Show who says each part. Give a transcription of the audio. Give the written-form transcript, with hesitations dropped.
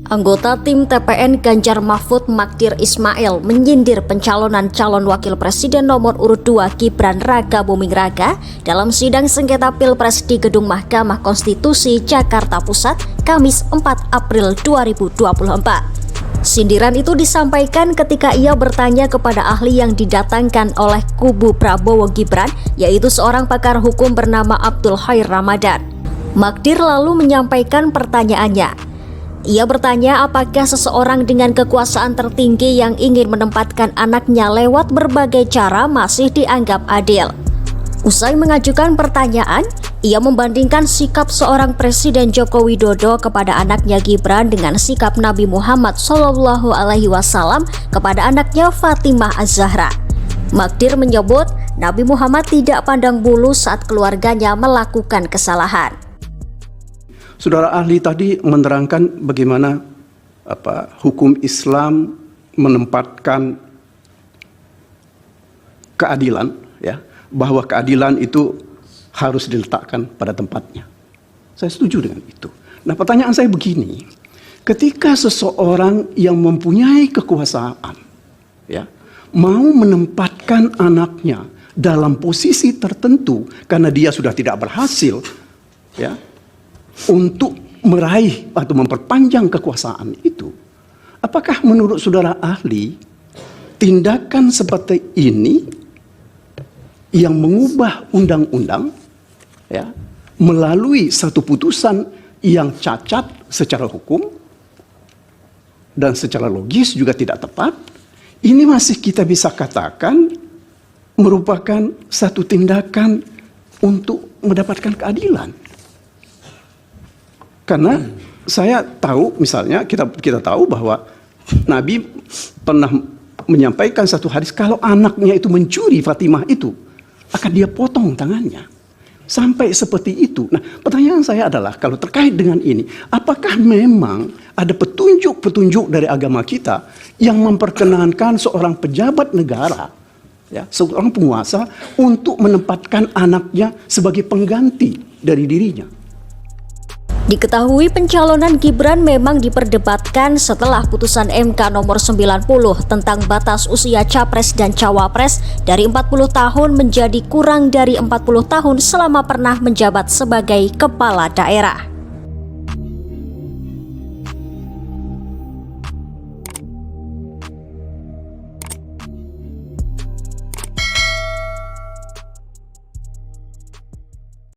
Speaker 1: Anggota tim TPN Ganjar Mahfud Magdir Ismail menyindir pencalonan calon wakil presiden nomor urut 2 Gibran Raka Buming Raka dalam sidang sengketa Pilpres di Gedung Mahkamah Konstitusi Jakarta Pusat, Kamis 4 April 2024. Sindiran itu disampaikan ketika ia bertanya kepada ahli yang didatangkan oleh kubu Prabowo Gibran, yaitu seorang pakar hukum bernama Abdul Khair Ramadan. Magdir lalu menyampaikan pertanyaannya. Ia bertanya apakah seseorang dengan kekuasaan tertinggi yang ingin menempatkan anaknya lewat berbagai cara masih dianggap adil. Usai mengajukan pertanyaan, ia membandingkan sikap seorang Presiden Joko Widodo kepada anaknya Gibran dengan sikap Nabi Muhammad SAW kepada anaknya Fatimah Az-Zahra. Magdir menyebut Nabi Muhammad tidak pandang bulu saat keluarganya melakukan kesalahan.
Speaker 2: Saudara ahli tadi menerangkan bagaimana hukum Islam menempatkan keadilan, ya, bahwa keadilan itu harus diletakkan pada tempatnya. Saya setuju dengan itu. Nah, pertanyaan saya begini, ketika seseorang yang mempunyai kekuasaan, ya, mau menempatkan anaknya dalam posisi tertentu karena dia sudah tidak berhasil, ya, untuk meraih atau memperpanjang kekuasaan itu, apakah menurut saudara ahli tindakan seperti ini yang mengubah undang-undang, ya, melalui satu putusan yang cacat secara hukum dan secara logis juga tidak tepat, ini masih kita bisa katakan merupakan satu tindakan untuk mendapatkan keadilan? Karena saya tahu, misalnya kita tahu bahwa Nabi pernah menyampaikan satu hadis, kalau anaknya itu mencuri Fatimah itu, akan dia potong tangannya. Sampai seperti itu. Nah, pertanyaan saya adalah, kalau terkait dengan ini, apakah memang ada petunjuk-petunjuk dari agama kita yang memperkenankan seorang pejabat negara, ya, seorang penguasa, untuk menempatkan anaknya sebagai pengganti dari dirinya?
Speaker 1: Diketahui pencalonan Gibran memang diperdebatkan setelah putusan MK nomor 90 tentang batas usia capres dan cawapres dari 40 tahun menjadi kurang dari 40 tahun selama pernah menjabat sebagai kepala daerah.